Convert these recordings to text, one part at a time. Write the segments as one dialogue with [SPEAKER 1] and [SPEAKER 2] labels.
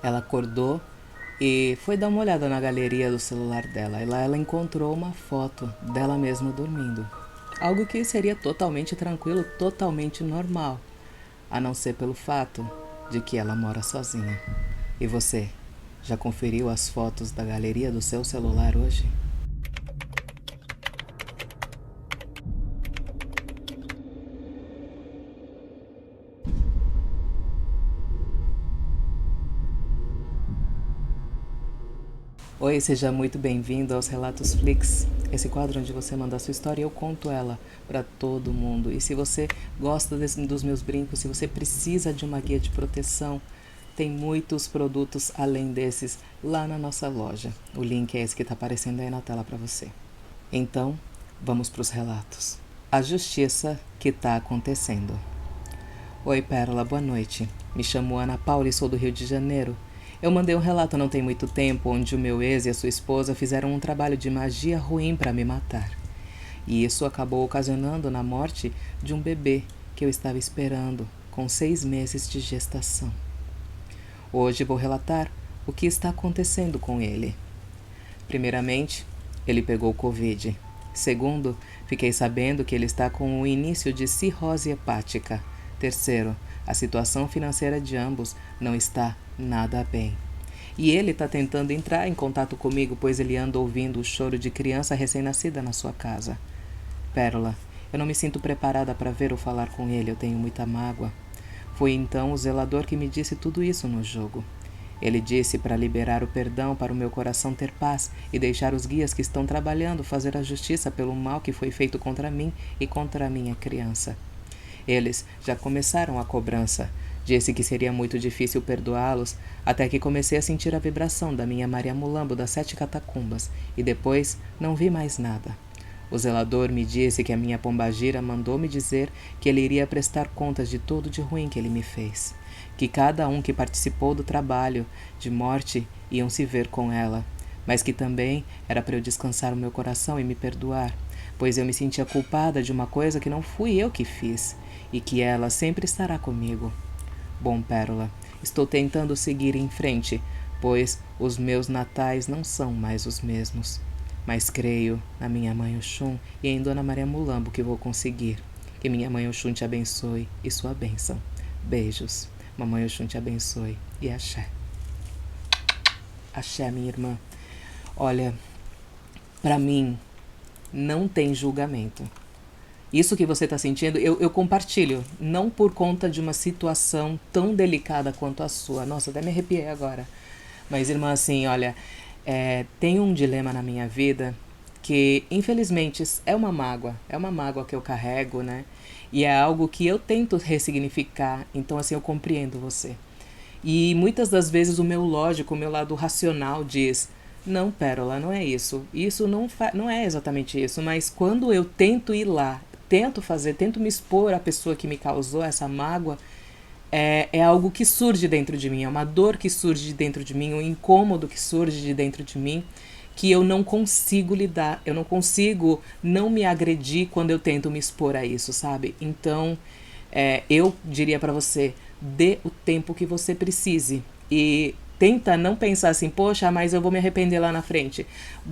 [SPEAKER 1] Ela acordou e foi dar uma olhada na galeria do celular dela. E lá ela encontrou uma foto dela mesma dormindo. Algo que seria totalmente tranquilo, totalmente normal. A não ser pelo fato de que ela mora sozinha. E você, já conferiu as fotos da galeria do seu celular hoje? Oi, seja muito bem-vindo aos Relatos Flix. Esse quadro onde você manda a sua história e eu conto ela para todo mundo. E se você gosta dos meus brincos, se você precisa de uma guia de proteção, tem muitos produtos além desses lá na nossa loja. O link é esse que está aparecendo aí na tela para você. Então, vamos para os relatos. A justiça que está acontecendo. Oi, Pérola, boa noite. Me chamo Ana Paula e sou do Rio de Janeiro. Eu mandei um relato não tem muito tempo onde o meu ex e a sua esposa fizeram um trabalho de magia ruim para me matar. E isso acabou ocasionando na morte de um bebê que eu estava esperando, com 6 meses de gestação. Hoje vou relatar o que está acontecendo com ele. Primeiramente, ele pegou Covid. Segundo, fiquei sabendo que ele está com o início de cirrose hepática. Terceiro, a situação financeira de ambos não está nada bem. E ele está tentando entrar em contato comigo, pois ele anda ouvindo o choro de criança recém-nascida na sua casa. Pérola, eu não me sinto preparada para ver ou falar com ele, eu tenho muita mágoa. Foi então o zelador que me disse tudo isso no jogo. Ele disse para liberar o perdão para o meu coração ter paz e deixar os guias que estão trabalhando fazer a justiça pelo mal que foi feito contra mim e contra a minha criança. Eles já começaram a cobrança. Disse que seria muito difícil perdoá-los, até que comecei a sentir a vibração da minha Maria Mulambo das 7 catacumbas, e depois não vi mais nada. O zelador me disse que a minha pombagira mandou-me dizer que ele iria prestar contas de tudo de ruim que ele me fez. Que cada um que participou do trabalho de morte iam se ver com ela, mas que também era para eu descansar o meu coração e me perdoar, pois eu me sentia culpada de uma coisa que não fui eu que fiz, e que ela sempre estará comigo. Bom, Pérola, estou tentando seguir em frente, pois os meus natais não são mais os mesmos. Mas creio na minha mãe Oxum e em Dona Maria Mulambo que vou conseguir. Que minha mãe Oxum te abençoe e sua bênção. Beijos. Mamãe Oxum te abençoe e axé. Axé, minha irmã. Olha, para mim, não tem julgamento. Isso que você está sentindo, eu compartilho, não por conta de uma situação tão delicada quanto a sua. Nossa, até me arrepiei agora. Mas, irmã, assim, olha, tem um dilema na minha vida que, infelizmente, é uma mágoa que eu carrego, né? E é algo que eu tento ressignificar, então, assim, eu compreendo você. E muitas das vezes o meu lógico, o meu lado racional diz: não, Pérola, não é isso. Isso não é exatamente isso. Mas quando eu tento ir lá, tento me expor à pessoa que me causou essa mágoa, é algo que surge dentro de mim, é uma dor que surge de dentro de mim, um incômodo que surge de dentro de mim, que eu não consigo lidar, eu não consigo não me agredir quando eu tento me expor a isso, sabe? Então, eu diria pra você, dê o tempo que você precise e tenta não pensar assim, poxa, mas eu vou me arrepender lá na frente.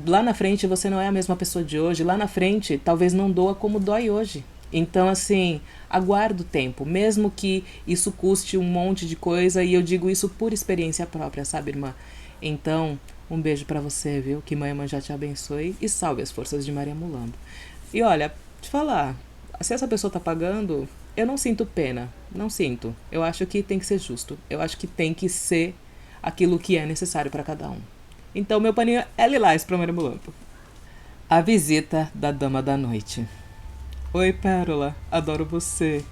[SPEAKER 1] Lá na frente você não é a mesma pessoa de hoje, lá na frente talvez não doa como dói hoje. Então, assim, aguarda o tempo, mesmo que isso custe um monte de coisa, e eu digo isso por experiência própria, sabe, irmã? Então, um beijo pra você, viu? Que mãe já te abençoe e salve as forças de Maria Mulambo. E olha, te falar, se essa pessoa tá pagando, eu não sinto pena, não sinto. Eu acho que tem que ser justo, eu acho que tem que ser aquilo que é necessário para cada um. Então, meu paninho é lilás pra Maria Mulambo. A visita da Dama da Noite. Oi, Pérola, adoro você.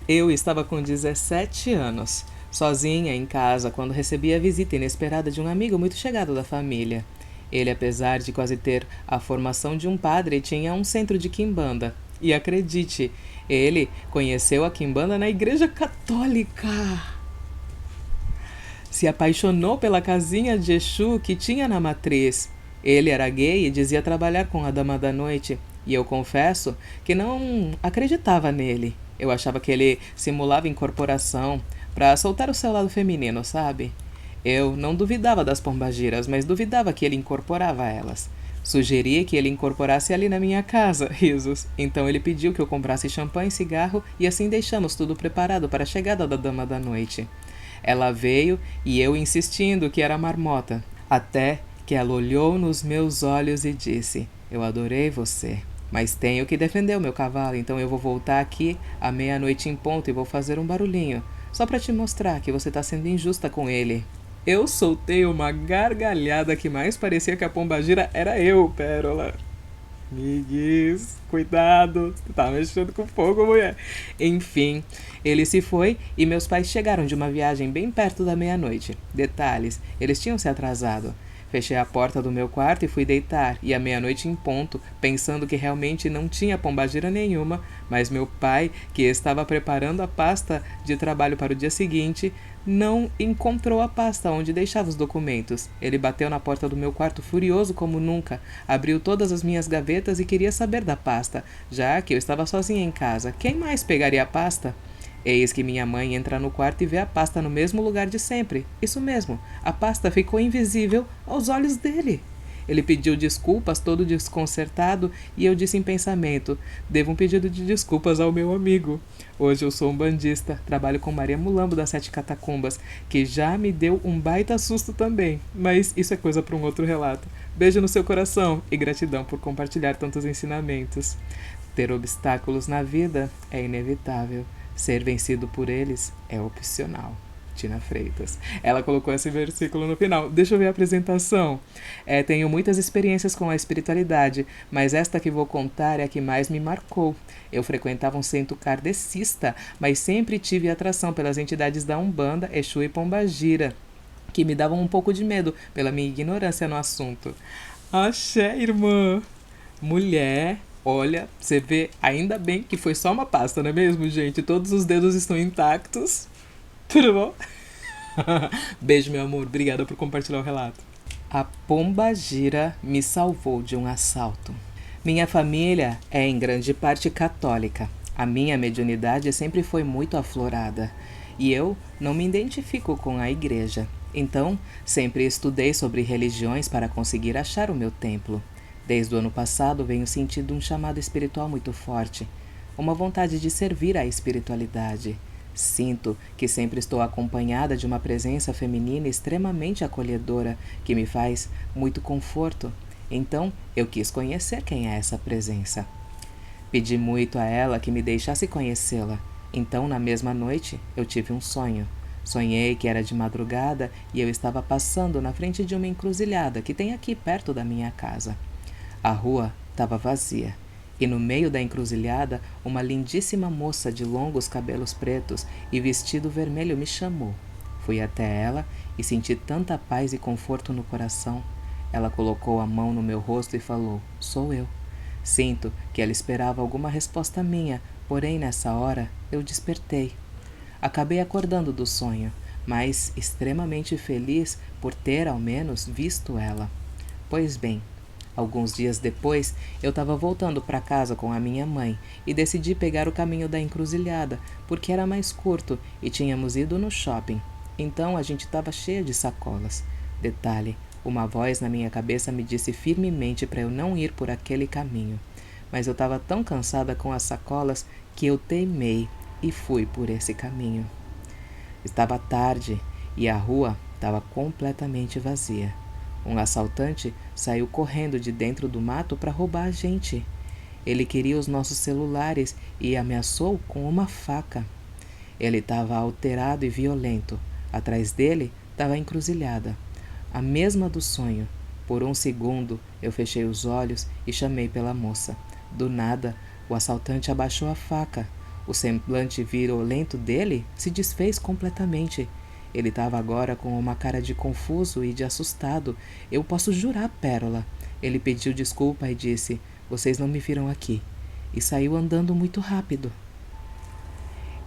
[SPEAKER 1] Eu estava com 17 anos, sozinha em casa, quando recebi a visita inesperada de um amigo muito chegado da família. Ele, apesar de quase ter a formação de um padre, tinha um centro de quimbanda. E acredite, ele conheceu a quimbanda na igreja católica. Se apaixonou pela casinha de Exu que tinha na matriz. Ele era gay e dizia trabalhar com a Dama da Noite, e eu confesso que não acreditava nele. Eu achava que ele simulava incorporação para soltar o seu lado feminino, sabe? Eu não duvidava das pombagiras, mas duvidava que ele incorporava elas. Sugeri que ele incorporasse ali na minha casa, risos. Então ele pediu que eu comprasse champanhe e cigarro e assim deixamos tudo preparado para a chegada da dama da noite. Ela veio e eu insistindo que era marmota, até que ela olhou nos meus olhos e disse: eu adorei você, mas tenho que defender o meu cavalo, então eu vou voltar aqui à meia-noite em ponto e vou fazer um barulhinho, só para te mostrar que você está sendo injusta com ele. Eu soltei uma gargalhada que mais parecia que a pombagira era eu, Pérola. Miguis, cuidado, você tá mexendo com fogo, mulher. Enfim, ele se foi e meus pais chegaram de uma viagem bem perto da meia-noite. Detalhes, eles tinham se atrasado. Fechei a porta do meu quarto e fui deitar, e à meia-noite em ponto, pensando que realmente não tinha pombagira nenhuma, mas meu pai, que estava preparando a pasta de trabalho para o dia seguinte, não encontrou a pasta onde deixava os documentos. Ele bateu na porta do meu quarto furioso como nunca, abriu todas as minhas gavetas e queria saber da pasta, já que eu estava sozinha em casa. Quem mais pegaria a pasta? Eis que minha mãe entra no quarto e vê a pasta no mesmo lugar de sempre. Isso mesmo, a pasta ficou invisível aos olhos dele. Ele pediu desculpas, todo desconcertado, e eu disse em pensamento: devo um pedido de desculpas ao meu amigo. Hoje eu sou um bandista, trabalho com Maria Mulambo das Sete Catacumbas, que já me deu um baita susto também, mas isso é coisa para um outro relato. Beijo no seu coração e gratidão por compartilhar tantos ensinamentos. Ter obstáculos na vida é inevitável. Ser vencido por eles é opcional. Tina Freitas. Ela colocou esse versículo no final. Deixa eu ver a apresentação. Tenho muitas experiências com a espiritualidade, mas esta que vou contar é a que mais me marcou. Eu frequentava um centro kardecista, mas sempre tive atração pelas entidades da Umbanda, Exu e Pombagira, que me davam um pouco de medo pela minha ignorância no assunto. Axé, irmã! Mulher, olha, você vê, ainda bem que foi só uma pasta, não é mesmo, gente? Todos os dedos estão intactos. Tudo bom? Beijo, meu amor. Obrigada por compartilhar o relato. A pombagira me salvou de um assalto. Minha família é em grande parte católica. A minha mediunidade sempre foi muito aflorada e eu não me identifico com a igreja. Então, sempre estudei sobre religiões para conseguir achar o meu templo. Desde o ano passado venho sentindo um chamado espiritual muito forte, uma vontade de servir à espiritualidade. Sinto que sempre estou acompanhada de uma presença feminina extremamente acolhedora que me faz muito conforto. Então, eu quis conhecer quem é essa presença. Pedi muito a ela que me deixasse conhecê-la. Então, na mesma noite, eu tive um sonho. Sonhei que era de madrugada e eu estava passando na frente de uma encruzilhada que tem aqui perto da minha casa. A rua estava vazia. E no meio da encruzilhada, uma lindíssima moça de longos cabelos pretos e vestido vermelho me chamou. Fui até ela e senti tanta paz e conforto no coração. Ela colocou a mão no meu rosto e falou: sou eu. Sinto que ela esperava alguma resposta minha, porém nessa hora eu despertei. Acabei acordando do sonho, mas extremamente feliz por ter ao menos visto ela. Pois bem, alguns dias depois, eu estava voltando para casa com a minha mãe e decidi pegar o caminho da encruzilhada, porque era mais curto e tínhamos ido no shopping. Então a gente estava cheia de sacolas. Detalhe, uma voz na minha cabeça me disse firmemente para eu não ir por aquele caminho. Mas eu estava tão cansada com as sacolas que eu teimei e fui por esse caminho. Estava tarde e a rua estava completamente vazia. Um assaltante saiu correndo de dentro do mato para roubar a gente. Ele queria os nossos celulares e ameaçou com uma faca. Ele estava alterado e violento. Atrás dele estava a encruzilhada, a mesma do sonho. Por um segundo, eu fechei os olhos e chamei pela moça. Do nada, o assaltante abaixou a faca. O semblante violento dele se desfez completamente. Ele estava agora com uma cara de confuso e de assustado. Eu posso jurar, Pérola. Ele pediu desculpa e disse: vocês não me viram aqui. E saiu andando muito rápido.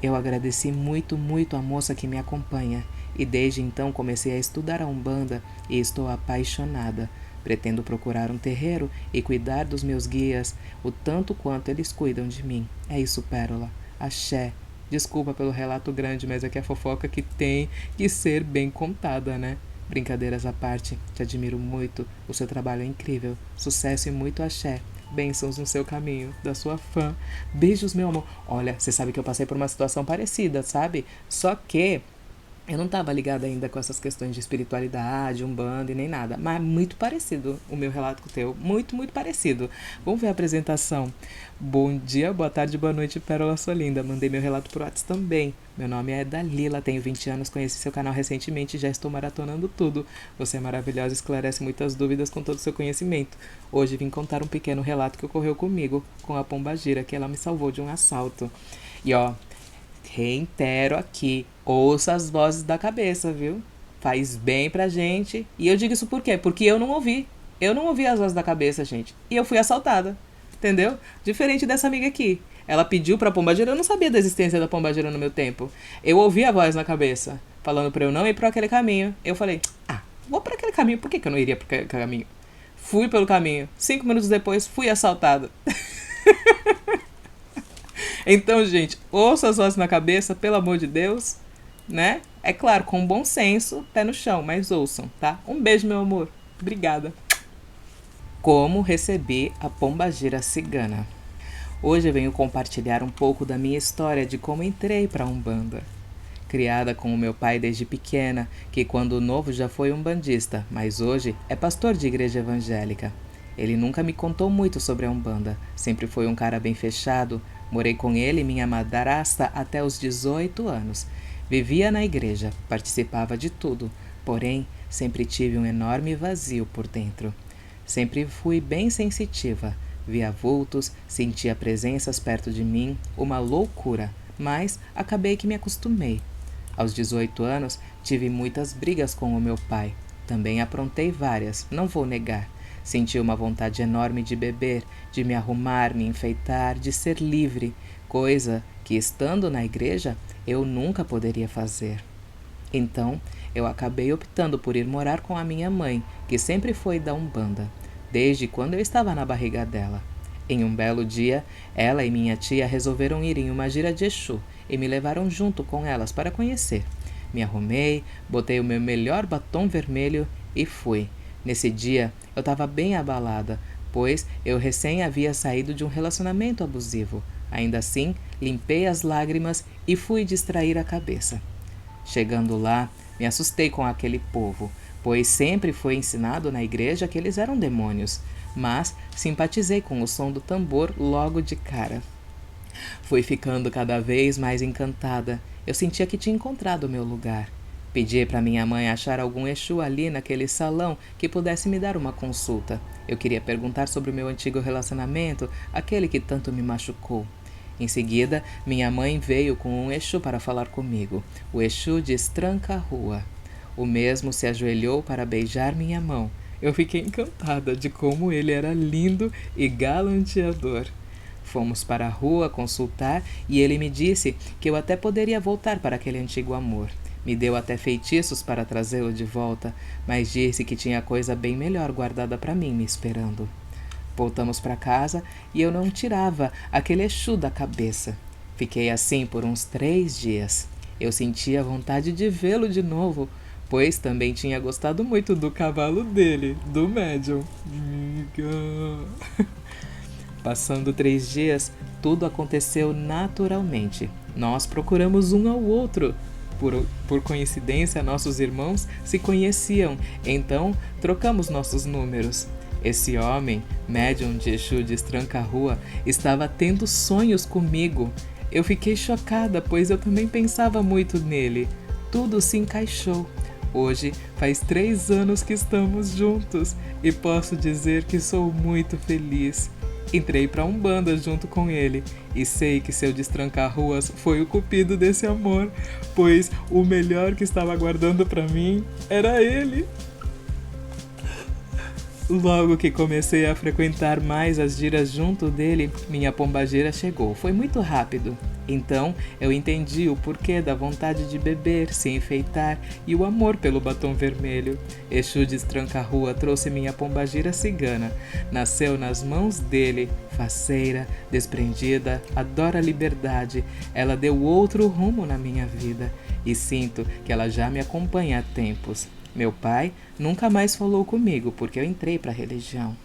[SPEAKER 1] Eu agradeci muito, muito a moça que me acompanha. E desde então comecei a estudar a Umbanda e estou apaixonada. Pretendo procurar um terreiro e cuidar dos meus guias o tanto quanto eles cuidam de mim. É isso, Pérola. Axé, Desculpa pelo relato grande, mas é que a fofoca que tem que ser bem contada, né? Brincadeiras à parte, te admiro muito, o seu trabalho é incrível, sucesso e muito axé. Bênçãos no seu caminho, da sua fã. Beijos, meu amor. Olha, você sabe que eu passei por uma situação parecida, sabe? Só que eu não estava ligada ainda com essas questões de espiritualidade, umbanda e nem nada. Mas muito parecido o meu relato com o teu. Muito, muito parecido. Vamos ver a apresentação. Bom dia, boa tarde, boa noite, Pérola sua linda. Mandei meu relato pro WhatsApp também. Meu nome é Dalila, tenho 20 anos, conheci seu canal recentemente e já estou maratonando tudo. Você é maravilhosa e esclarece muitas dúvidas com todo o seu conhecimento. Hoje vim contar um pequeno relato que ocorreu comigo, com a pombagira, que ela me salvou de um assalto. E ó, reitero aqui, ouça as vozes da cabeça, viu? Faz bem pra gente. E eu digo isso por quê? Porque eu não ouvi. Eu não ouvi as vozes da cabeça, gente. E eu fui assaltada. Entendeu? Diferente dessa amiga aqui. Ela pediu pra pombagira, eu não sabia da existência da pombagira no meu tempo. Eu ouvi a voz na cabeça, falando pra eu não ir por aquele caminho. Eu falei, vou por aquele caminho, por que eu não iria por aquele caminho? Fui pelo caminho. 5 minutos depois, fui assaltada. Então, gente, ouça as vozes na cabeça, pelo amor de Deus, né? É claro, com bom senso, pé no chão, mas ouçam, tá? Um beijo, meu amor. Obrigada. Como recebi a pombagira cigana. Hoje eu venho compartilhar um pouco da minha história de como entrei para a Umbanda. Criada com o meu pai desde pequena, que quando novo já foi umbandista, mas hoje é pastor de igreja evangélica. Ele nunca me contou muito sobre a Umbanda, sempre foi um cara bem fechado. Morei com ele e minha madrasta até os 18 anos. Vivia na igreja, participava de tudo, porém sempre tive um enorme vazio por dentro. Sempre fui bem sensitiva, via vultos, sentia presenças perto de mim, uma loucura, mas acabei que me acostumei. Aos 18 anos, tive muitas brigas com o meu pai. Também aprontei várias, não vou negar. Senti uma vontade enorme de beber, de me arrumar, me enfeitar, de ser livre, coisa que, estando na igreja, eu nunca poderia fazer. Então, eu acabei optando por ir morar com a minha mãe, que sempre foi da Umbanda, desde quando eu estava na barriga dela. Em um belo dia, ela e minha tia resolveram ir em uma gira de Exu e me levaram junto com elas para conhecer. Me arrumei, botei o meu melhor batom vermelho e fui. Nesse dia, eu estava bem abalada, pois eu recém havia saído de um relacionamento abusivo. Ainda assim, limpei as lágrimas e fui distrair a cabeça. Chegando lá, me assustei com aquele povo, pois sempre foi ensinado na igreja que eles eram demônios, mas simpatizei com o som do tambor logo de cara. Fui ficando cada vez mais encantada. Eu sentia que tinha encontrado o meu lugar. Pedi para minha mãe achar algum Exu ali naquele salão que pudesse me dar uma consulta. Eu queria perguntar sobre o meu antigo relacionamento, aquele que tanto me machucou. Em seguida, minha mãe veio com um Exu para falar comigo, o Exu de Tranca-Rua. O mesmo se ajoelhou para beijar minha mão. Eu fiquei encantada de como ele era lindo e galanteador. Fomos para a rua consultar e ele me disse que eu até poderia voltar para aquele antigo amor. Me deu até feitiços para trazê-lo de volta, mas disse que tinha coisa bem melhor guardada para mim me esperando. Voltamos para casa e eu não tirava aquele Exu da cabeça. Fiquei assim por uns 3 dias. Eu sentia vontade de vê-lo de novo, pois também tinha gostado muito do cavalo dele, do médium. Passando 3 dias, tudo aconteceu naturalmente. Nós procuramos um ao outro. Por coincidência, nossos irmãos se conheciam, então trocamos nossos números. Esse homem, médium de Exu de Tranca-Rua, estava tendo sonhos comigo. Eu fiquei chocada, pois eu também pensava muito nele. Tudo se encaixou. Hoje faz 3 anos que estamos juntos e posso dizer que sou muito feliz. Entrei para a Umbanda junto com ele e sei que seu destranca-ruas foi o cupido desse amor, pois o melhor que estava aguardando para mim era ele. Logo que comecei a frequentar mais as giras junto dele, minha pombagira chegou. Foi muito rápido. Então eu entendi o porquê da vontade de beber, se enfeitar e o amor pelo batom vermelho. Exu de Tranca-Rua trouxe minha pombagira cigana. Nasceu nas mãos dele, faceira, desprendida, adora a liberdade. Ela deu outro rumo na minha vida e sinto que ela já me acompanha há tempos. Meu pai nunca mais falou comigo porque eu entrei para a religião.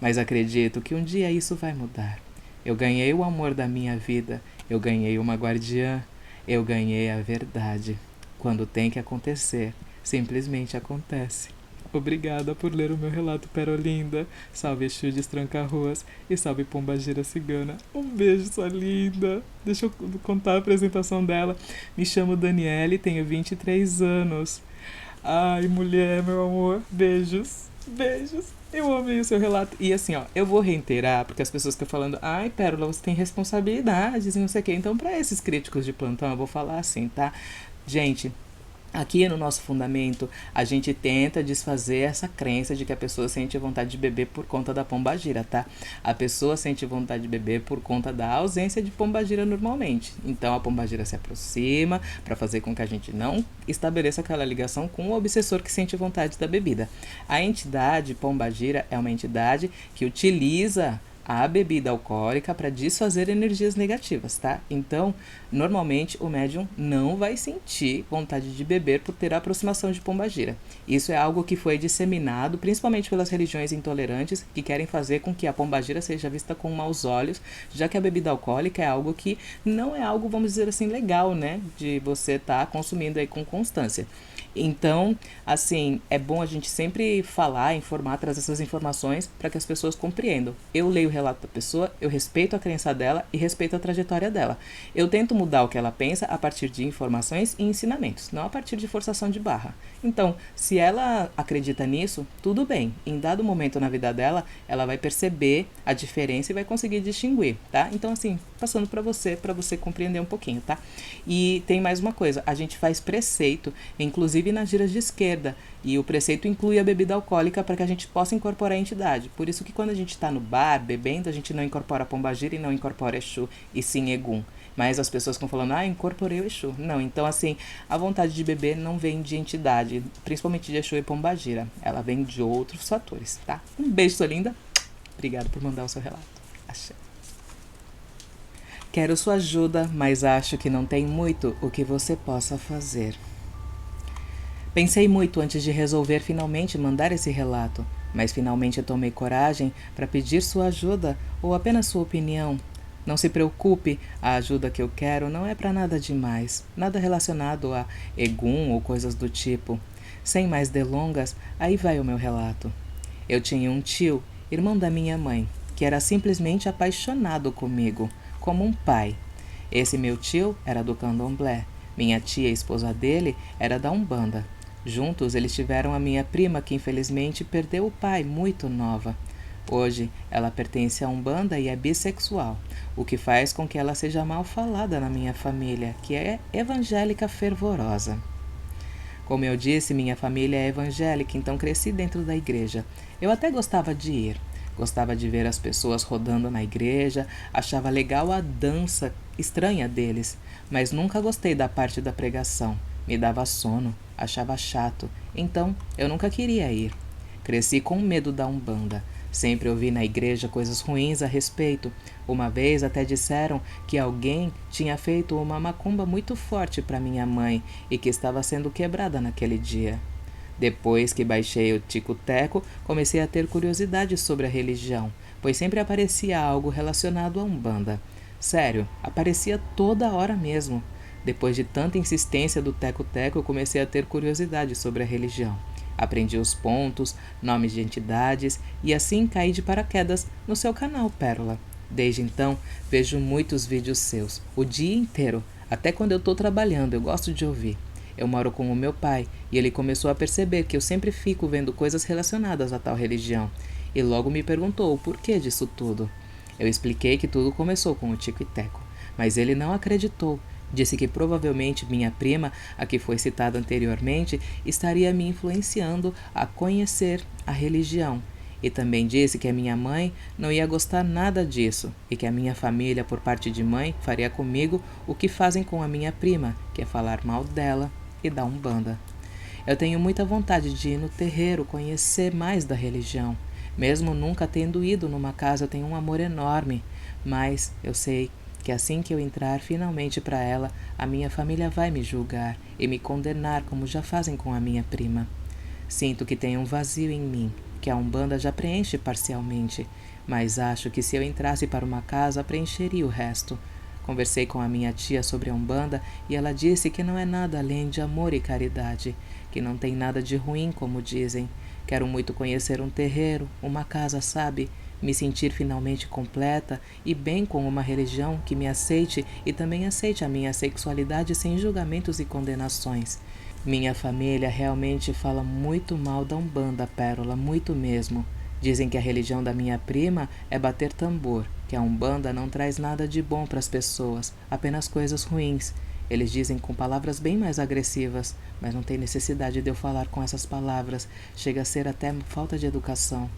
[SPEAKER 1] Mas acredito que um dia isso vai mudar. Eu ganhei o amor da minha vida, eu ganhei uma guardiã, eu ganhei a verdade. Quando tem que acontecer, simplesmente acontece. Obrigada por ler o meu relato, Perolinda. Salve Exu de Tranca-Ruas e salve Pombagira Cigana. Um beijo, sua linda. Deixa eu contar a apresentação dela. Me chamo Daniele, tenho 23 anos. Ai, mulher, meu amor. Beijos. Beijos. Eu amei o seu relato. E assim, ó, eu vou reiterar, porque as pessoas ficam falando, ai, Pérola, você tem responsabilidades e não sei o quê. Então, para esses críticos de plantão, eu vou falar assim, tá? Gente, aqui no nosso fundamento, a gente tenta desfazer essa crença de que a pessoa sente vontade de beber por conta da pombagira, tá? A pessoa sente vontade de beber por conta da ausência de pombagira normalmente. Então a pombagira se aproxima para fazer com que a gente não estabeleça aquela ligação com o obsessor que sente vontade da bebida. A entidade pombagira é uma entidade que utiliza a bebida alcoólica para desfazer energias negativas, tá? Então, normalmente o médium não vai sentir vontade de beber por ter a aproximação de pombagira. Isso é algo que foi disseminado principalmente pelas religiões intolerantes que querem fazer com que a pombagira seja vista com maus olhos, já que a bebida alcoólica é algo que não é algo, vamos dizer assim, legal, né? De você estar consumindo aí com constância. Então, assim, é bom a gente sempre falar, informar, trazer essas informações para que as pessoas compreendam. Eu leio o relato da pessoa, eu respeito a crença dela e respeito a trajetória dela. Eu tento mudar o que ela pensa a partir de informações e ensinamentos, não a partir de forçação de barra. Então, se ela acredita nisso, tudo bem. Em dado momento na vida dela, ela vai perceber a diferença e vai conseguir distinguir, tá? Então, assim, passando para você compreender um pouquinho, tá? E tem mais uma coisa, a gente faz preceito, inclusive nas giras de esquerda, e o preceito inclui a bebida alcoólica para que a gente possa incorporar a entidade. Por isso que quando a gente está no bar bebendo, a gente não incorpora pombagira e não incorpora Exu, e sim Egum. Mas as pessoas ficam falando, incorporei o Exu. Não, então assim, a vontade de beber não vem de entidade, principalmente de Exu e pombagira. Ela vem de outros fatores, tá? Um beijo, sua linda. Obrigada por mandar o seu relato. Axé. Quero sua ajuda, mas acho que não tem muito o que você possa fazer. Pensei muito antes de resolver finalmente mandar esse relato, mas finalmente tomei coragem para pedir sua ajuda ou apenas sua opinião. Não se preocupe, a ajuda que eu quero não é para nada demais, nada relacionado a Egum ou coisas do tipo. Sem mais delongas, aí vai o meu relato. Eu tinha um tio, irmão da minha mãe, que era simplesmente apaixonado comigo, como um pai. Esse meu tio era do candomblé, minha tia, esposa dele, era da Umbanda. Juntos eles tiveram a minha prima, que infelizmente perdeu o pai muito nova. Hoje ela pertence à Umbanda e é bissexual, o que faz com que ela seja mal falada na minha família, que é evangélica fervorosa. Como eu disse, minha família é evangélica, então cresci dentro da igreja. Eu até gostava de ir. Gostava de ver as pessoas rodando na igreja, achava legal a dança estranha deles, mas nunca gostei da parte da pregação. Me dava sono, achava chato, então eu nunca queria ir. Cresci com medo da Umbanda. Sempre ouvi na igreja coisas ruins a respeito. Uma vez até disseram que alguém tinha feito uma macumba muito forte para minha mãe e que estava sendo quebrada naquele dia. Depois que baixei o Tico-Teco, comecei a ter curiosidade sobre a religião, pois sempre aparecia algo relacionado à Umbanda. Sério, aparecia toda hora mesmo. Depois de tanta insistência do Teco-Teco, eu comecei a ter curiosidade sobre a religião. Aprendi os pontos, nomes de entidades e assim caí de paraquedas no seu canal, Pérola. Desde então, vejo muitos vídeos seus, o dia inteiro, até quando eu estou trabalhando, eu gosto de ouvir. Eu moro com o meu pai e ele começou a perceber que eu sempre fico vendo coisas relacionadas a tal religião e logo me perguntou o porquê disso tudo. Eu expliquei que tudo começou com o Tico e Teco, mas ele não acreditou. Disse que provavelmente minha prima, a que foi citada anteriormente, estaria me influenciando a conhecer a religião. E também disse que a minha mãe não ia gostar nada disso e que a minha família, por parte de mãe, faria comigo o que fazem com a minha prima, que é falar mal dela e da Umbanda. Eu tenho muita vontade de ir no terreiro, conhecer mais da religião. Mesmo nunca tendo ido numa casa, eu tenho um amor enorme, mas eu sei que assim que eu entrar finalmente para ela, a minha família vai me julgar e me condenar como já fazem com a minha prima. Sinto que tem um vazio em mim, que a Umbanda já preenche parcialmente, mas acho que se eu entrasse para uma casa, preencheria o resto. Conversei com a minha tia sobre a Umbanda e ela disse que não é nada além de amor e caridade, que não tem nada de ruim, como dizem. Quero muito conhecer um terreiro, uma casa, sabe? Me sentir finalmente completa e bem com uma religião que me aceite e também aceite a minha sexualidade sem julgamentos e condenações. Minha família realmente fala muito mal da Umbanda, Pérola, muito mesmo. Dizem que a religião da minha prima é bater tambor, que a Umbanda não traz nada de bom para as pessoas, apenas coisas ruins. Eles dizem com palavras bem mais agressivas, mas não tem necessidade de eu falar com essas palavras, chega a ser até falta de educação.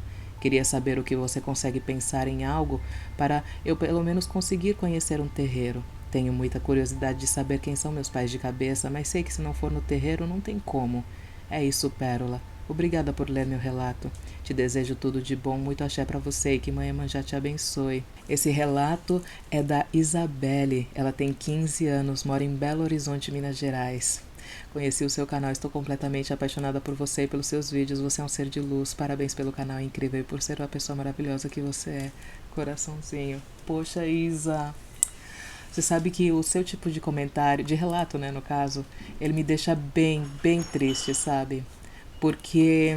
[SPEAKER 1] Queria saber o que você consegue pensar em algo para eu pelo menos conseguir conhecer um terreiro. Tenho muita curiosidade de saber quem são meus pais de cabeça, mas sei que se não for no terreiro não tem como. É isso, Pérola. Obrigada por ler meu relato. Te desejo tudo de bom, muito axé para você e que Mãe Iemanjá te abençoe. Esse relato é da Isabelle. Ela tem 15 anos, mora em Belo Horizonte, Minas Gerais. Conheci o seu canal, estou completamente apaixonada por você e pelos seus vídeos. Você é um ser de luz. Parabéns pelo canal, é incrível e por ser uma pessoa maravilhosa que você é. Coraçãozinho. Poxa, Isa. Você sabe que o seu tipo de comentário, de relato, né, no caso, ele me deixa bem, bem triste, sabe? Porque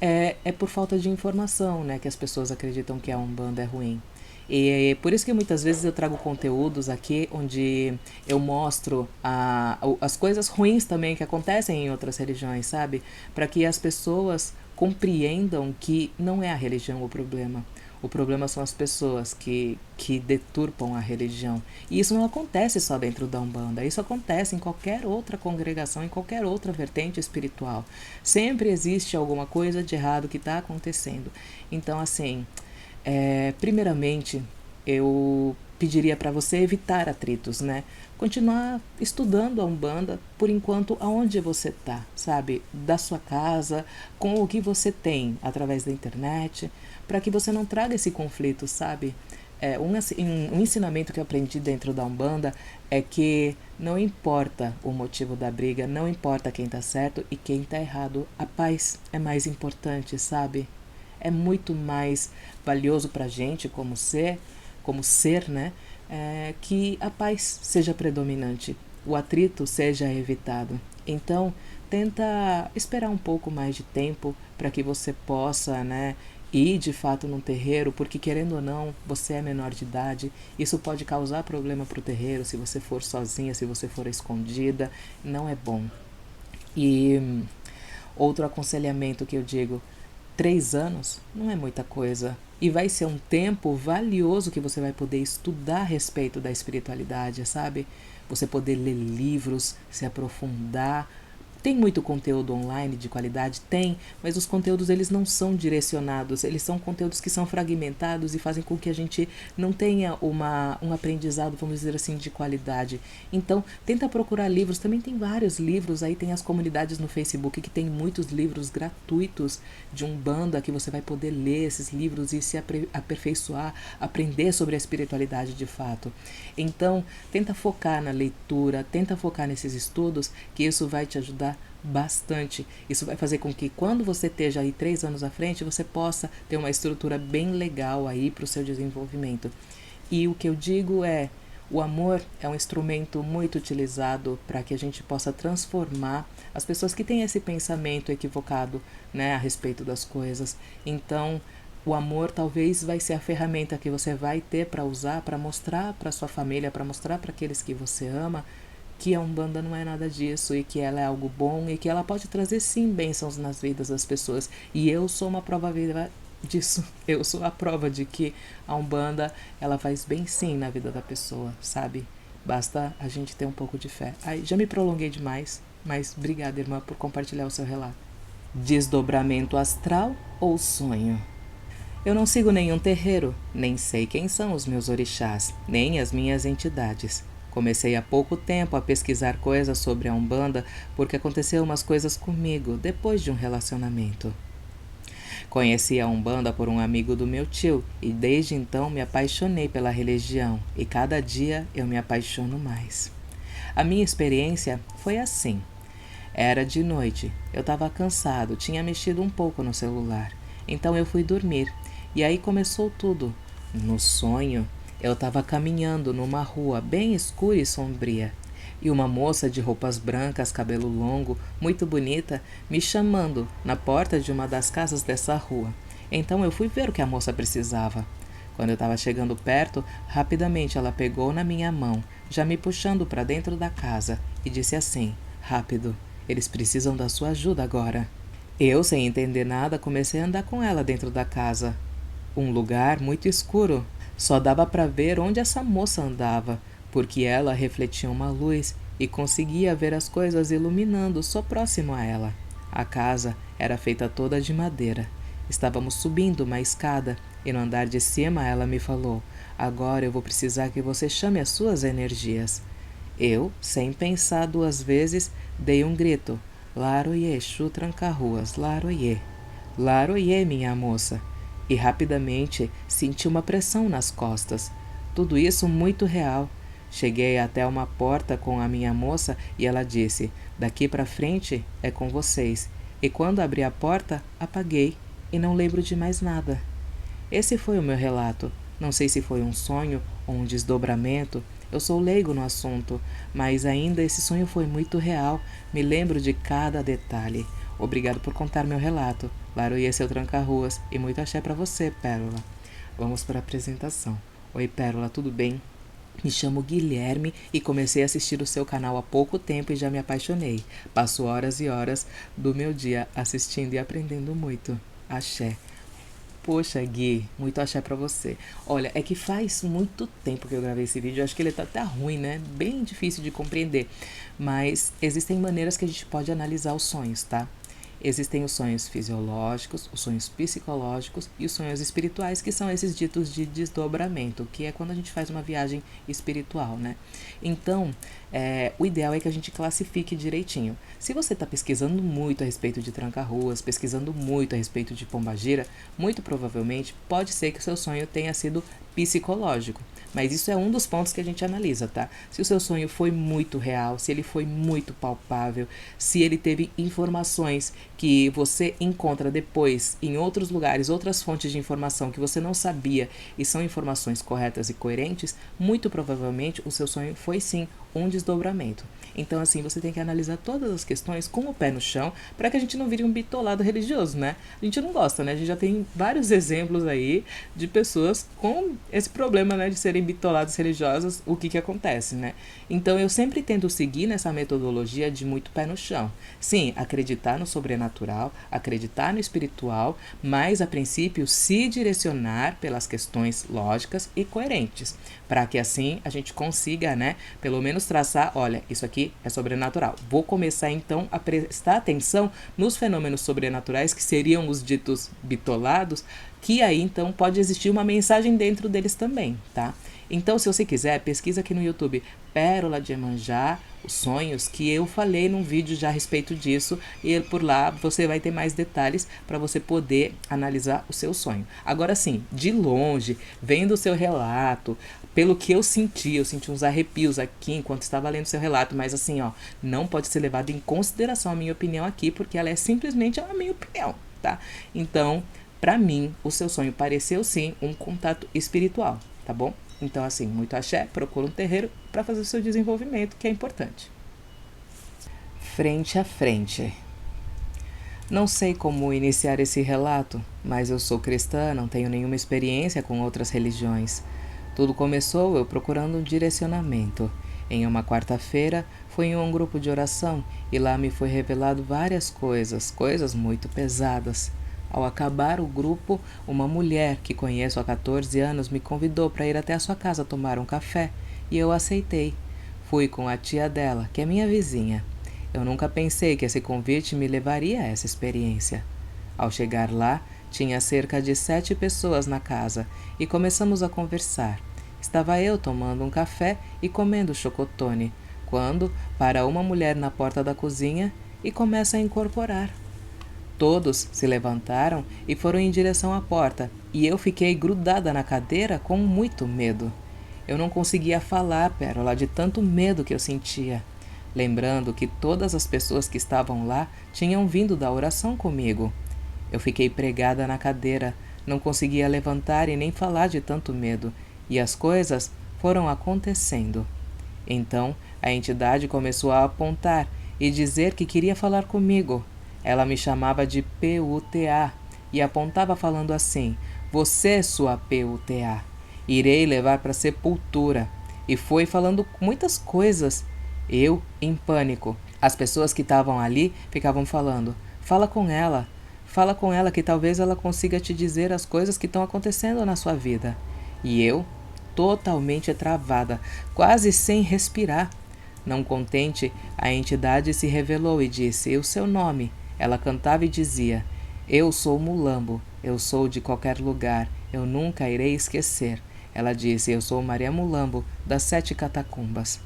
[SPEAKER 1] é por falta de informação, né, que as pessoas acreditam que a Umbanda é ruim. E é por isso que muitas vezes eu trago conteúdos aqui onde eu mostro as coisas ruins também que acontecem em outras religiões, sabe? Para que as pessoas compreendam que não é a religião o problema. O problema são as pessoas que deturpam a religião. E isso não acontece só dentro da Umbanda, isso acontece em qualquer outra congregação, em qualquer outra vertente espiritual. Sempre existe alguma coisa de errado que está acontecendo. Então, assim, primeiramente, eu pediria para você evitar atritos, né? Continuar estudando a Umbanda, por enquanto, aonde você está, sabe? Da sua casa, com o que você tem através da internet, para que você não traga esse conflito, sabe? Um ensinamento que eu aprendi dentro da Umbanda é que não importa o motivo da briga, não importa quem está certo e quem está errado, a paz é mais importante, sabe? É muito mais valioso para a gente como ser, né? Que a paz seja predominante, o atrito seja evitado. Então, tenta esperar um pouco mais de tempo para que você possa, né, ir de fato num terreiro, porque querendo ou não, você é menor de idade, isso pode causar problema para o terreiro se você for sozinha, se você for escondida, não é bom. E outro aconselhamento que eu digo, 3 anos não é muita coisa. E vai ser um tempo valioso que você vai poder estudar a respeito da espiritualidade, sabe? Você poder ler livros, se aprofundar. Tem muito conteúdo online de qualidade? Tem, mas os conteúdos eles não são direcionados, eles são conteúdos que são fragmentados e fazem com que a gente não tenha um aprendizado, vamos dizer assim, de qualidade. Então, tenta procurar livros, também tem vários livros, aí tem as comunidades no Facebook que tem muitos livros gratuitos de Umbanda que você vai poder ler esses livros e se aperfeiçoar, aprender sobre a espiritualidade de fato. Então, tenta focar na leitura, tenta focar nesses estudos, que isso vai te ajudar bastante. Isso vai fazer com que quando você esteja aí 3 anos à frente, você possa ter uma estrutura bem legal aí para o seu desenvolvimento. E o que eu digo é, o amor é um instrumento muito utilizado para que a gente possa transformar as pessoas que têm esse pensamento equivocado, né, a respeito das coisas. Então, o amor talvez vai ser a ferramenta que você vai ter para usar, para mostrar para sua família, para mostrar para aqueles que você ama, que a Umbanda não é nada disso e que ela é algo bom e que ela pode trazer sim bênçãos nas vidas das pessoas. E eu sou uma prova viva disso. Eu sou a prova de que a Umbanda, ela faz bem sim na vida da pessoa, sabe? Basta a gente ter um pouco de fé. Ai, já me prolonguei demais, mas obrigada, irmã, por compartilhar o seu relato. Desdobramento astral ou sonho? Eu não sigo nenhum terreiro, nem sei quem são os meus orixás, nem as minhas entidades. Comecei há pouco tempo a pesquisar coisas sobre a Umbanda porque aconteceu umas coisas comigo depois de um relacionamento. Conheci a Umbanda por um amigo do meu tio e desde então me apaixonei pela religião e cada dia eu me apaixono mais. A minha experiência foi assim. Era de noite, eu estava cansado, tinha mexido um pouco no celular, então eu fui dormir e aí começou tudo. No sonho, eu estava caminhando numa rua bem escura e sombria e uma moça de roupas brancas, cabelo longo, muito bonita, me chamando na porta de uma das casas dessa rua. Então eu fui ver o que a moça precisava. Quando eu estava chegando perto, rapidamente ela pegou na minha mão, já me puxando para dentro da casa, e disse assim: rápido, eles precisam da sua ajuda agora. Eu, sem entender nada, comecei a andar com ela dentro da casa. Um lugar muito escuro. Só dava para ver onde essa moça andava, porque ela refletia uma luz e conseguia ver as coisas iluminando só próximo a ela. A casa era feita toda de madeira. Estávamos subindo uma escada e no andar de cima ela me falou: agora eu vou precisar que você chame as suas energias. Eu, sem pensar duas vezes, dei um grito: Laroie, Exu Tranca-Ruas, Laroie. Laroie, minha moça. E rapidamente senti uma pressão nas costas. Tudo isso muito real. Cheguei até uma porta com a minha moça e ela disse: daqui para frente é com vocês. E quando abri a porta, apaguei e não lembro de mais nada. Esse foi o meu relato. Não sei se foi um sonho ou um desdobramento. Eu sou leigo no assunto, mas ainda esse sonho foi muito real. Me lembro de cada detalhe. Obrigado por contar meu relato. Laroie, seu tranca-ruas, e muito axé para você, Pérola. Vamos para a apresentação. Oi, Pérola, tudo bem? Me chamo Guilherme e comecei a assistir o seu canal há pouco tempo e já me apaixonei. Passo horas e horas do meu dia assistindo e aprendendo muito. Axé. Poxa, Gui, muito axé pra você. Olha, é que faz muito tempo que eu gravei esse vídeo, eu acho que ele tá até ruim, né? Bem difícil de compreender. Mas existem maneiras que a gente pode analisar os sonhos, tá? Existem os sonhos fisiológicos, os sonhos psicológicos e os sonhos espirituais, que são esses ditos de desdobramento, que é quando a gente faz uma viagem espiritual, né? Então, o ideal é que a gente classifique direitinho. Se você está pesquisando muito a respeito de tranca-ruas, pesquisando muito a respeito de pombagira, muito provavelmente pode ser que o seu sonho tenha sido psicológico. Mas isso é um dos pontos que a gente analisa, tá? Se o seu sonho foi muito real, se ele foi muito palpável, se ele teve informações que você encontra depois em outros lugares, outras fontes de informação que você não sabia e são informações corretas e coerentes, muito provavelmente o seu sonho foi sim um desdobramento. Então, assim, você tem que analisar todas as questões com o pé no chão para que a gente não vire um bitolado religioso, né? A gente não gosta, né? A gente já tem vários exemplos aí de pessoas com esse problema, né, de serem bitolados religiosos, o que acontece, né? Então, eu sempre tento seguir nessa metodologia de muito pé no chão. Sim, acreditar no sobrenatural, acreditar no espiritual, mas, a princípio, se direcionar pelas questões lógicas e coerentes, para que assim a gente consiga, né, pelo menos traçar, olha, isso aqui é sobrenatural. Vou começar então a prestar atenção nos fenômenos sobrenaturais que seriam os ditos bitolados, que aí então pode existir uma mensagem dentro deles também, tá? Então, se você quiser, pesquisa aqui no YouTube Pérola de Iemanjá, os sonhos, que eu falei num vídeo já a respeito disso, e por lá você vai ter mais detalhes para você poder analisar o seu sonho. Agora sim, de longe, vendo o seu relato, pelo que eu senti uns arrepios aqui enquanto estava lendo o seu relato, mas assim, ó, não pode ser levado em consideração a minha opinião aqui, porque ela é simplesmente a minha opinião, tá? Então, para mim, o seu sonho pareceu sim um contato espiritual, tá bom? Então, assim, muito axé, procura um terreiro para fazer o seu desenvolvimento, que é importante. Frente a frente. Não sei como iniciar esse relato, mas eu sou cristã, não tenho nenhuma experiência com outras religiões. Tudo começou eu procurando um direcionamento. Em uma quarta-feira, fui em um grupo de oração e lá me foi revelado várias coisas muito pesadas. Ao acabar o grupo, uma mulher que conheço há 14 anos me convidou para ir até a sua casa tomar um café e eu aceitei. Fui com a tia dela, que é minha vizinha. Eu nunca pensei que esse convite me levaria a essa experiência. Ao chegar lá, tinha cerca de 7 pessoas na casa e começamos a conversar. Estava eu tomando um café e comendo chocotone, quando para uma mulher na porta da cozinha e começa a incorporar. Todos se levantaram e foram em direção à porta, e eu fiquei grudada na cadeira com muito medo. Eu não conseguia falar, Pérola, de tanto medo que eu sentia. Lembrando que todas as pessoas que estavam lá tinham vindo da oração comigo. Eu fiquei pregada na cadeira, não conseguia levantar e nem falar de tanto medo, e as coisas foram acontecendo. Então, a entidade começou a apontar e dizer que queria falar comigo. Ela me chamava de PUTA e apontava falando assim: "Você, sua PUTA, irei levar para a sepultura." E foi falando muitas coisas. Eu, em pânico. As pessoas que estavam ali ficavam falando: "Fala com ela. Fala com ela que talvez ela consiga te dizer as coisas que estão acontecendo na sua vida." E eu, totalmente travada, quase sem respirar. Não contente, a entidade se revelou e disse: "O seu nome?" Ela cantava e dizia: "Eu sou Mulambo, eu sou de qualquer lugar, eu nunca irei esquecer." Ela disse: "Eu sou Maria Mulambo, das 7 catacumbas."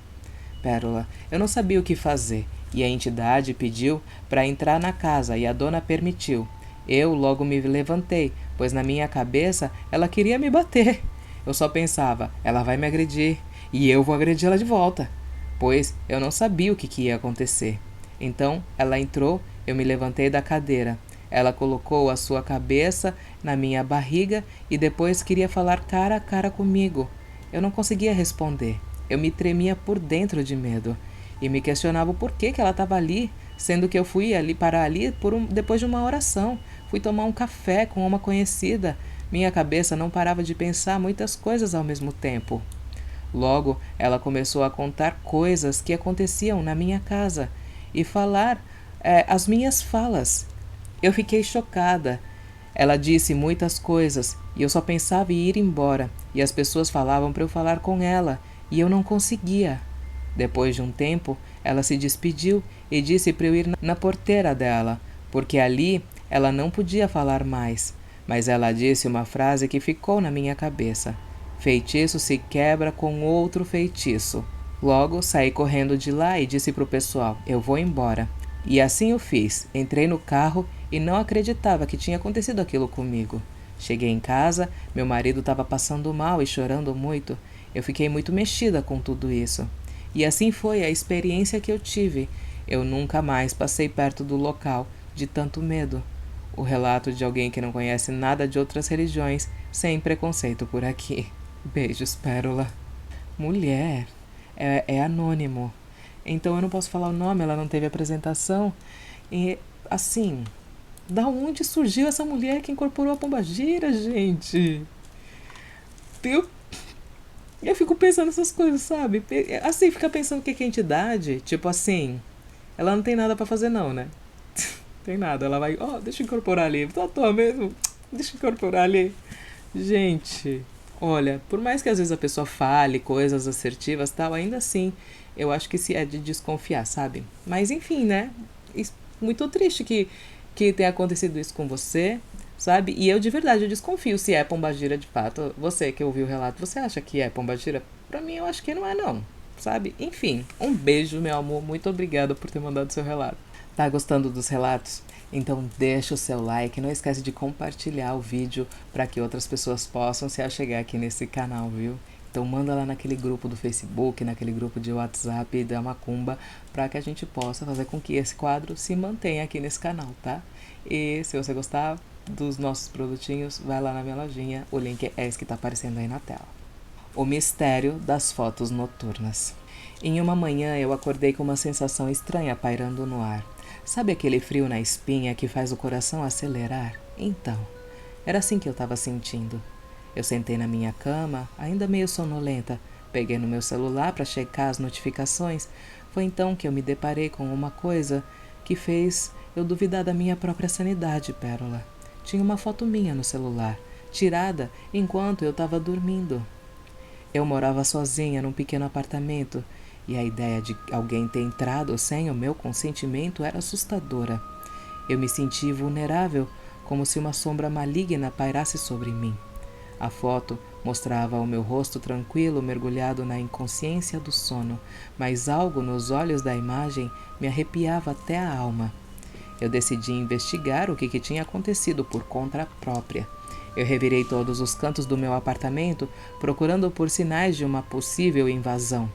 [SPEAKER 1] Pérola, eu não sabia o que fazer, e a entidade pediu para entrar na casa e a dona permitiu. Eu logo me levantei, pois na minha cabeça ela queria me bater. Eu só pensava: ela vai me agredir, e eu vou agredi-la de volta, pois eu não sabia o que ia acontecer. Então ela entrou, eu me levantei da cadeira. Ela colocou a sua cabeça na minha barriga e depois queria falar cara a cara comigo. Eu não conseguia responder. Eu me tremia por dentro de medo e me questionava o porquê que ela estava ali, sendo que eu fui ali para ali depois de uma oração. Fui tomar um café com uma conhecida. Minha cabeça não parava de pensar muitas coisas ao mesmo tempo. Logo, ela começou a contar coisas que aconteciam na minha casa e falar as minhas falas. Eu fiquei chocada. Ela disse muitas coisas e eu só pensava em ir embora, e as pessoas falavam para eu falar com ela e eu não conseguia. Depois de um tempo, ela se despediu e disse para eu ir na porteira dela, porque ali ela não podia falar mais. Mas ela disse uma frase que ficou na minha cabeça: "Feitiço se quebra com outro feitiço." Logo, saí correndo de lá e disse para o pessoal: "Eu vou embora." E assim eu fiz. Entrei no carro e não acreditava que tinha acontecido aquilo comigo. Cheguei em casa, meu marido estava passando mal e chorando muito. Eu fiquei muito mexida com tudo isso. E assim foi a experiência que eu tive. Eu nunca mais passei perto do local, de tanto medo. O relato de alguém que não conhece nada de outras religiões, sem preconceito por aqui. Beijos, Pérola. Mulher, é anônimo. Então eu não posso falar o nome, ela não teve apresentação. E, assim, da onde surgiu essa mulher que incorporou a pombagira, gente? Eu fico pensando nessas coisas, sabe? Assim, fica pensando que é entidade, tipo assim, ela não tem nada pra fazer não, né? Tem nada, ela vai, deixa eu incorporar ali, tô à toa mesmo, deixa eu incorporar ali. Gente, olha, por mais que às vezes a pessoa fale coisas assertivas e tal, ainda assim, eu acho que se é de desconfiar, sabe? Mas enfim, né? Muito triste que tenha acontecido isso com você, sabe? E eu de verdade eu desconfio se é pombagira de fato. Você que ouviu o relato, você acha que é pombagira? Pra mim eu acho que não é não, sabe? Enfim, um beijo, meu amor, muito obrigada por ter mandado seu relato. Tá gostando dos relatos? Então deixa o seu like, não esquece de compartilhar o vídeo para que outras pessoas possam se achegar aqui nesse canal, viu? Então manda lá naquele grupo do Facebook, naquele grupo de WhatsApp da Macumba, para que a gente possa fazer com que esse quadro se mantenha aqui nesse canal, tá? E se você gostar dos nossos produtinhos, vai lá na minha lojinha, o link é esse que tá aparecendo aí na tela. O mistério das fotos noturnas. Em uma manhã eu acordei com uma sensação estranha pairando no ar. Sabe aquele frio na espinha que faz o coração acelerar? Então, era assim que eu estava sentindo. Eu sentei na minha cama, ainda meio sonolenta, peguei no meu celular para checar as notificações. Foi então que eu me deparei com uma coisa que fez eu duvidar da minha própria sanidade, Pérola. Tinha uma foto minha no celular, tirada enquanto eu estava dormindo. Eu morava sozinha num pequeno apartamento, e a ideia de alguém ter entrado sem o meu consentimento era assustadora. Eu me senti vulnerável, como se uma sombra maligna pairasse sobre mim. A foto mostrava o meu rosto tranquilo, mergulhado na inconsciência do sono, mas algo nos olhos da imagem me arrepiava até a alma. Eu decidi investigar o que tinha acontecido por conta própria. Eu revirei todos os cantos do meu apartamento, procurando por sinais de uma possível invasão.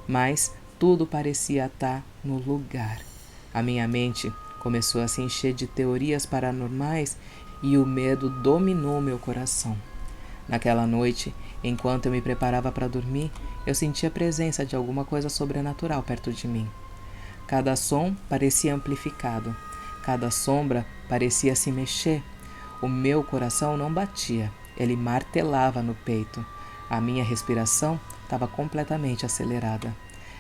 [SPEAKER 1] Mas tudo parecia estar no lugar. A minha mente começou a se encher de teorias paranormais e o medo dominou meu coração. Naquela noite, enquanto eu me preparava para dormir, eu senti a presença de alguma coisa sobrenatural perto de mim. Cada som parecia amplificado. Cada sombra parecia se mexer. O meu coração não batia, ele martelava no peito. A minha respiração estava completamente acelerada.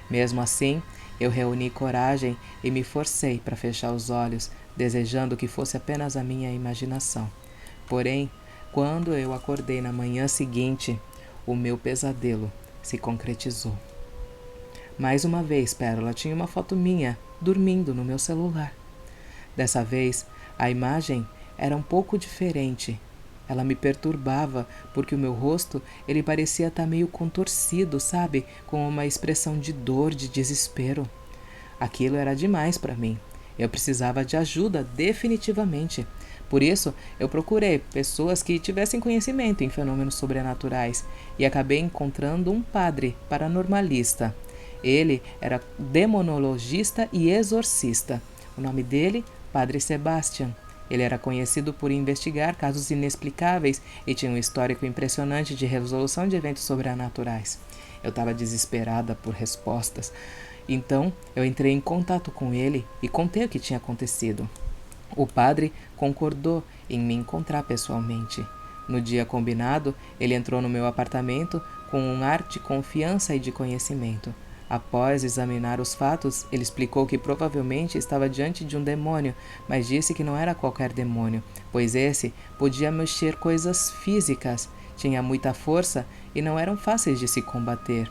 [SPEAKER 1] Mesmo assim, eu reuni coragem e me forcei para fechar os olhos, desejando que fosse apenas a minha imaginação. Porém, quando eu acordei na manhã seguinte, o meu pesadelo se concretizou. Mais uma vez, Pérola tinha uma foto minha dormindo no meu celular. Dessa vez, a imagem era um pouco diferente. Ela me perturbava porque o meu rosto ele parecia estar meio contorcido, sabe? Com uma expressão de dor, de desespero. Aquilo era demais para mim. Eu precisava de ajuda, definitivamente. Por isso, eu procurei pessoas que tivessem conhecimento em fenômenos sobrenaturais e acabei encontrando um padre paranormalista. Ele era demonologista e exorcista. O nome dele, Padre Sebastian. Ele era conhecido por investigar casos inexplicáveis e tinha um histórico impressionante de resolução de eventos sobrenaturais. Eu estava desesperada por respostas. Então, eu entrei em contato com ele e contei o que tinha acontecido. O padre concordou em me encontrar pessoalmente. No dia combinado, ele entrou no meu apartamento com um ar de confiança e de conhecimento. Após examinar os fatos, ele explicou que provavelmente estava diante de um demônio, mas disse que não era qualquer demônio, pois esse podia mexer coisas físicas, tinha muita força e não eram fáceis de se combater.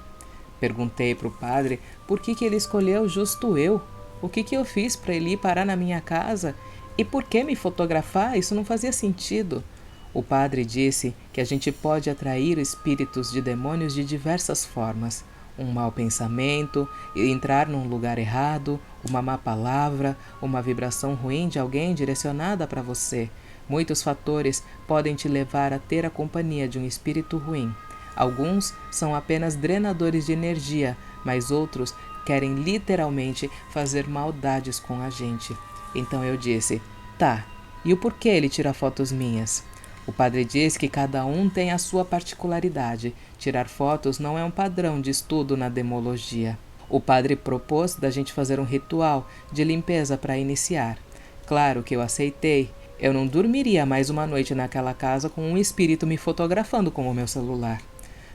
[SPEAKER 1] Perguntei para o padre por que ele escolheu justo eu, o que eu fiz para ele ir parar na minha casa e por que me fotografar, isso não fazia sentido. O padre disse que a gente pode atrair espíritos de demônios de diversas formas. Um mau pensamento, entrar num lugar errado, uma má palavra, uma vibração ruim de alguém direcionada para você. Muitos fatores podem te levar a ter a companhia de um espírito ruim. Alguns são apenas drenadores de energia, mas outros querem literalmente fazer maldades com a gente. Então eu disse, tá, e o porquê ele tira fotos minhas? O padre diz que cada um tem a sua particularidade. Tirar fotos não é um padrão de estudo na demologia. O padre propôs da gente fazer um ritual de limpeza para iniciar. Claro que eu aceitei. Eu não dormiria mais uma noite naquela casa com um espírito me fotografando com o meu celular.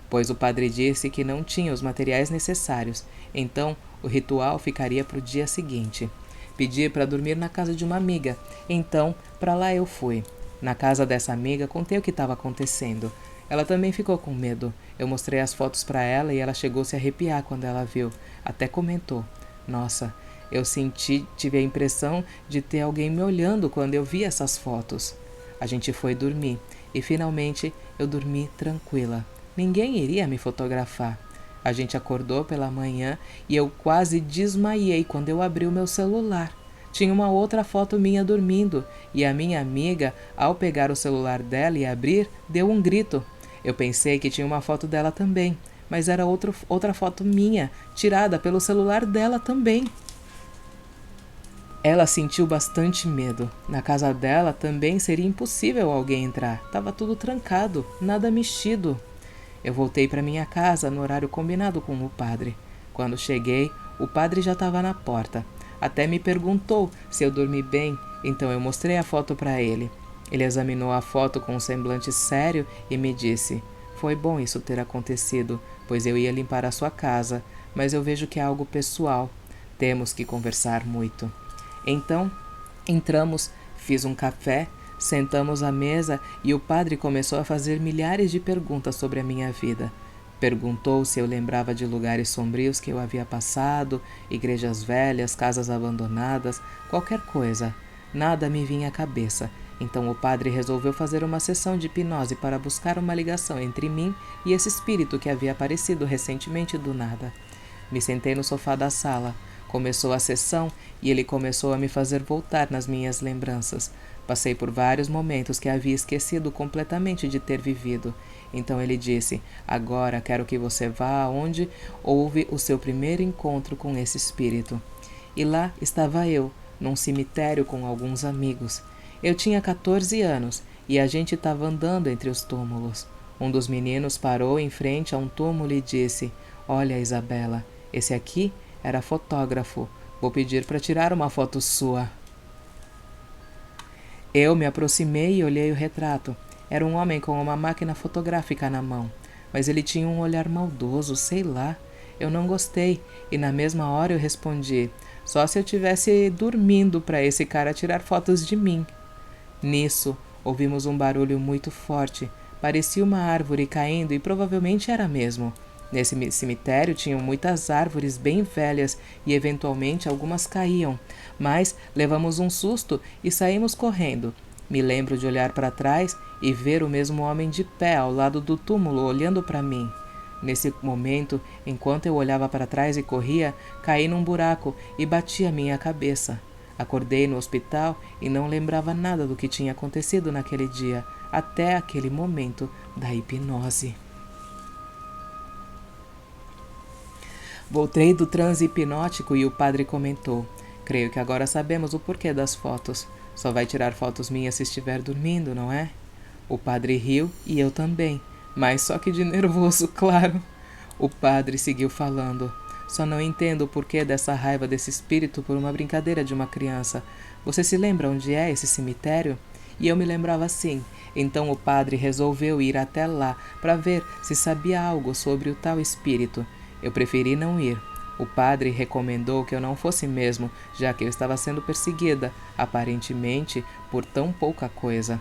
[SPEAKER 1] Pois o padre disse que não tinha os materiais necessários. Então, o ritual ficaria para o dia seguinte. Pedi para dormir na casa de uma amiga. Então, para lá eu fui. Na casa dessa amiga, contei o que estava acontecendo. Ela também ficou com medo. Eu mostrei as fotos para ela e ela chegou a se arrepiar quando ela viu. Até comentou, nossa, eu tive a impressão de ter alguém me olhando quando eu vi essas fotos. A gente foi dormir e finalmente eu dormi tranquila. Ninguém iria me fotografar. A gente acordou pela manhã e eu quase desmaiei quando eu abri o meu celular. Tinha uma outra foto minha dormindo e a minha amiga, ao pegar o celular dela e abrir, deu um grito. Eu pensei que tinha uma foto dela também, mas era outra foto minha, tirada pelo celular dela também. Ela sentiu bastante medo. Na casa dela também seria impossível alguém entrar. Estava tudo trancado, nada mexido. Eu voltei para minha casa no horário combinado com o padre. Quando cheguei, o padre já estava na porta. Até me perguntou se eu dormi bem, então eu mostrei a foto para ele. Ele examinou a foto com um semblante sério e me disse, foi bom isso ter acontecido, pois eu ia limpar a sua casa, mas eu vejo que é algo pessoal. Temos que conversar muito. Então, entramos, fiz um café, sentamos à mesa e o padre começou a fazer milhares de perguntas sobre a minha vida. Perguntou se eu lembrava de lugares sombrios que eu havia passado, igrejas velhas, casas abandonadas, qualquer coisa. Nada me vinha à cabeça. Então o padre resolveu fazer uma sessão de hipnose para buscar uma ligação entre mim e esse espírito que havia aparecido recentemente do nada. Me sentei no sofá da sala. Começou a sessão e ele começou a me fazer voltar nas minhas lembranças. Passei por vários momentos que havia esquecido completamente de ter vivido. Então ele disse: agora quero que você vá aonde houve o seu primeiro encontro com esse espírito. E lá estava eu, num cemitério com alguns amigos. Eu tinha 14 anos e a gente estava andando entre os túmulos. Um dos meninos parou em frente a um túmulo e disse: olha, Isabela, esse aqui era fotógrafo. Vou pedir para tirar uma foto sua. Eu me aproximei e olhei o retrato. Era um homem com uma máquina fotográfica na mão, mas ele tinha um olhar maldoso, sei lá. Eu não gostei e na mesma hora eu respondi: só se eu tivesse dormindo para esse cara tirar fotos de mim. Nisso, ouvimos um barulho muito forte. Parecia uma árvore caindo e provavelmente era mesmo. Nesse cemitério tinham muitas árvores bem velhas e eventualmente algumas caíam, mas levamos um susto e saímos correndo. Me lembro de olhar para trás e ver o mesmo homem de pé ao lado do túmulo olhando para mim. Nesse momento, enquanto eu olhava para trás e corria, caí num buraco e bati a minha cabeça. Acordei no hospital e não lembrava nada do que tinha acontecido naquele dia, até aquele momento da hipnose. Voltei do transe hipnótico e o padre comentou: creio que agora sabemos o porquê das fotos. Só vai tirar fotos minhas se estiver dormindo, não é? O padre riu e eu também, mas só que de nervoso, claro. O padre seguiu falando: só não entendo o porquê dessa raiva desse espírito por uma brincadeira de uma criança. Você se lembra onde é esse cemitério? E eu me lembrava sim. Então o padre resolveu ir até lá para ver se sabia algo sobre o tal espírito. Eu preferi não ir. O padre recomendou que eu não fosse mesmo, já que eu estava sendo perseguida, aparentemente por tão pouca coisa.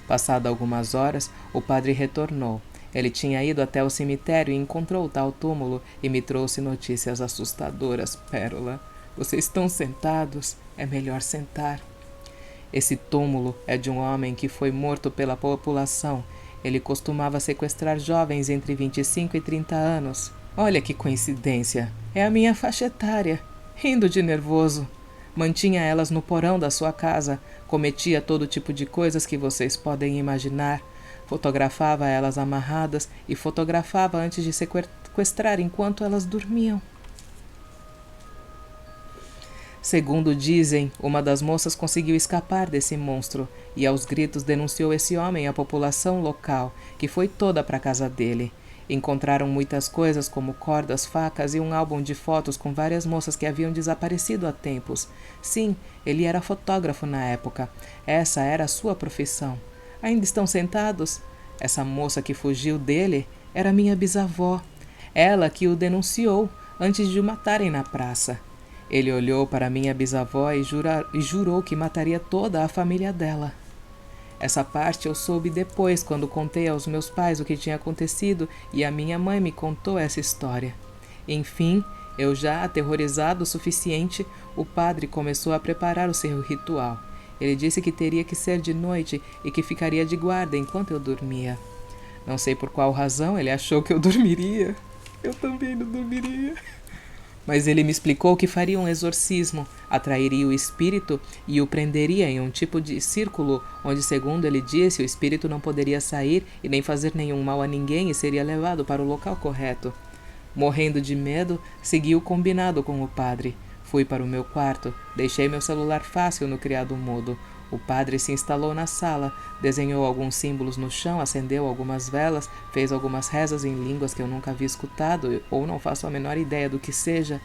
[SPEAKER 1] Passado algumas horas, o padre retornou. Ele tinha ido até o cemitério e encontrou o tal túmulo e me trouxe notícias assustadoras. Pérola, vocês estão sentados? É melhor sentar. Esse túmulo é de um homem que foi morto pela população. Ele costumava sequestrar jovens entre 25 e 30 anos. Olha que coincidência, é a minha faixa etária. Rindo de nervoso. Mantinha elas no porão da sua casa, cometia todo tipo de coisas que vocês podem imaginar. Fotografava elas amarradas e fotografava antes de sequestrar enquanto elas dormiam. Segundo dizem, uma das moças conseguiu escapar desse monstro e aos gritos denunciou esse homem à população local, que foi toda para a casa dele. Encontraram muitas coisas como cordas, facas e um álbum de fotos com várias moças que haviam desaparecido há tempos. Sim, ele era fotógrafo na época. Essa era a sua profissão. Ainda estão sentados? Essa moça que fugiu dele era minha bisavó. Ela que o denunciou antes de o matarem na praça. Ele olhou para minha bisavó e jurou que mataria toda a família dela. Essa parte eu soube depois, quando contei aos meus pais o que tinha acontecido e a minha mãe me contou essa história. Enfim, eu já aterrorizado o suficiente, o padre começou a preparar o seu ritual. Ele disse que teria que ser de noite e que ficaria de guarda enquanto eu dormia. Não sei por qual razão ele achou que eu dormiria. Eu também não dormiria. Mas ele me explicou que faria um exorcismo, atrairia o espírito e o prenderia em um tipo de círculo onde, segundo ele disse, o espírito não poderia sair e nem fazer nenhum mal a ninguém e seria levado para o local correto. Morrendo de medo, segui o combinado com o padre. Fui para o meu quarto, deixei meu celular fácil no criado mudo. O padre se instalou na sala, desenhou alguns símbolos no chão, acendeu algumas velas, fez algumas rezas em línguas que eu nunca havia escutado ou não faço a menor ideia do que seja.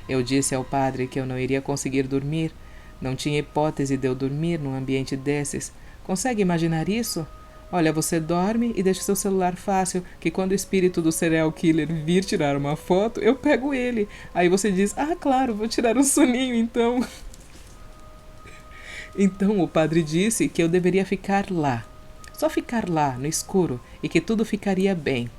[SPEAKER 1] Eu disse ao padre que eu não iria conseguir dormir. Não tinha hipótese de eu dormir num ambiente desses. Consegue imaginar isso? Olha, você dorme e deixa seu celular fácil, que quando o espírito do serial killer vir tirar uma foto, eu pego ele. Aí você diz: ah, claro, vou tirar um soninho então. Então o padre disse que eu deveria ficar lá. Só ficar lá, no escuro, e que tudo ficaria bem.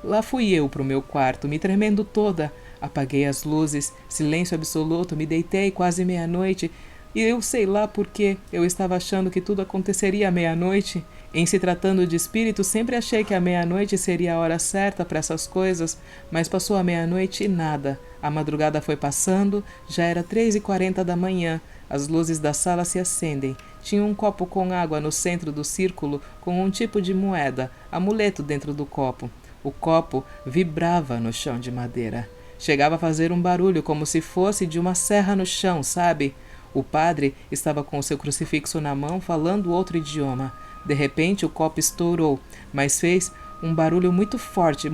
[SPEAKER 1] Lá fui eu pro meu quarto, me tremendo toda. Apaguei as luzes, silêncio absoluto, me deitei quase meia-noite. E eu sei lá por que eu estava achando que tudo aconteceria à meia-noite. Em se tratando de espírito, sempre achei que a meia-noite seria a hora certa para essas coisas, mas passou a meia-noite e nada. A madrugada foi passando, já era 3h40 da manhã. As luzes da sala se acendem. Tinha um copo com água no centro do círculo com um tipo de moeda, amuleto dentro do copo. O copo vibrava no chão de madeira. Chegava a fazer um barulho como se fosse de uma serra no chão, sabe? O padre estava com o seu crucifixo na mão, falando outro idioma. De repente, o copo estourou, mas fez um barulho muito forte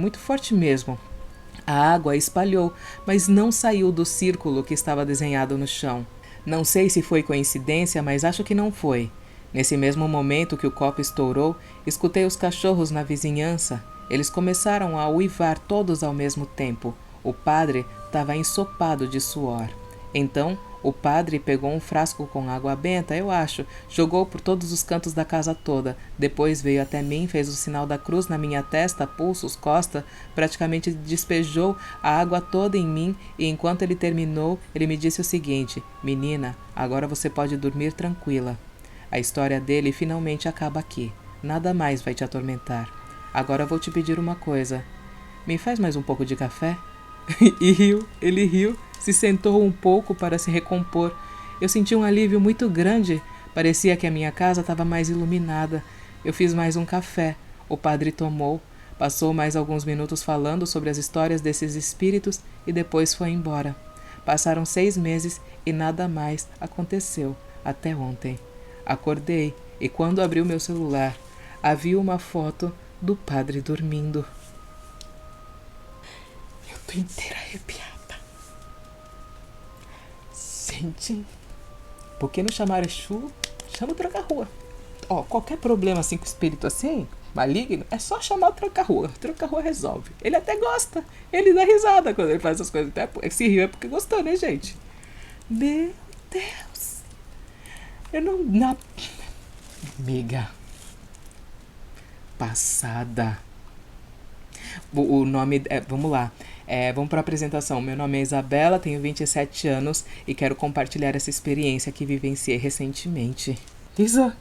[SPEAKER 1] mesmo. A água espalhou, mas não saiu do círculo que estava desenhado no chão. Não sei se foi coincidência, mas acho que não foi. Nesse mesmo momento que o copo estourou, escutei os cachorros na vizinhança. Eles começaram a uivar todos ao mesmo tempo. O padre estava ensopado de suor. Então, o padre pegou um frasco com água benta, eu acho, jogou por todos os cantos da casa toda. Depois veio até mim, fez o sinal da cruz na minha testa, pulsos, costa, praticamente despejou a água toda em mim e enquanto ele terminou, ele me disse o seguinte: menina, agora você pode dormir tranquila. A história dele finalmente acaba aqui. Nada mais vai te atormentar. Agora vou te pedir uma coisa. Me faz mais um pouco de café? E riu, ele riu, se sentou um pouco para se recompor. Eu senti um alívio muito grande. Parecia que a minha casa estava mais iluminada. Eu fiz mais um café. O padre tomou. Passou mais alguns minutos falando sobre as histórias desses espíritos e depois foi embora. Passaram 6 meses e nada mais aconteceu até ontem. Acordei e quando abri o meu celular, havia uma foto do padre dormindo. Eu tô inteira arrepiada. Gente, por que não chamar Exu? Chama o tranca-rua. Ó, qualquer problema assim com o espírito assim, maligno, é só chamar o tranca-rua. O tranca-rua resolve. Ele até gosta. Ele dá risada quando ele faz essas coisas. Até se riu é porque gostou, né, gente? Meu Deus. Eu não... Amiga. Passada. O nome... vamos lá. Vamos para a apresentação. Meu nome é Isabela, tenho 27 anos e quero compartilhar essa experiência que vivenciei recentemente. Isa,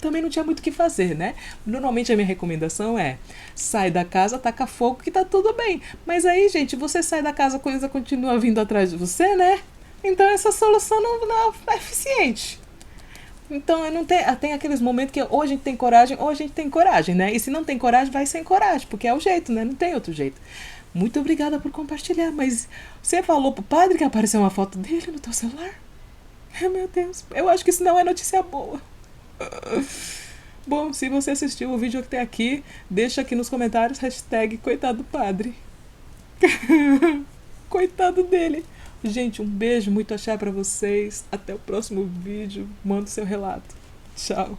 [SPEAKER 1] também não tinha muito o que fazer, né? Normalmente a minha recomendação é: sai da casa, taca fogo que tá tudo bem. Mas aí, gente, você sai da casa, a coisa continua vindo atrás de você, né? Então essa solução não é eficiente. Então tem aqueles momentos que ou a gente tem coragem ou a gente tem coragem, né? E se não tem coragem, vai sem coragem, porque é o jeito, né? Não tem outro jeito. Muito obrigada por compartilhar, mas você falou pro padre que apareceu uma foto dele no teu celular? Meu Deus, eu acho que isso não é notícia boa. Bom, se você assistiu o vídeo até aqui, deixa aqui nos comentários #coitado do padre. Coitado dele. Gente, um beijo, muito axé pra vocês. Até o próximo vídeo. Manda o seu relato. Tchau.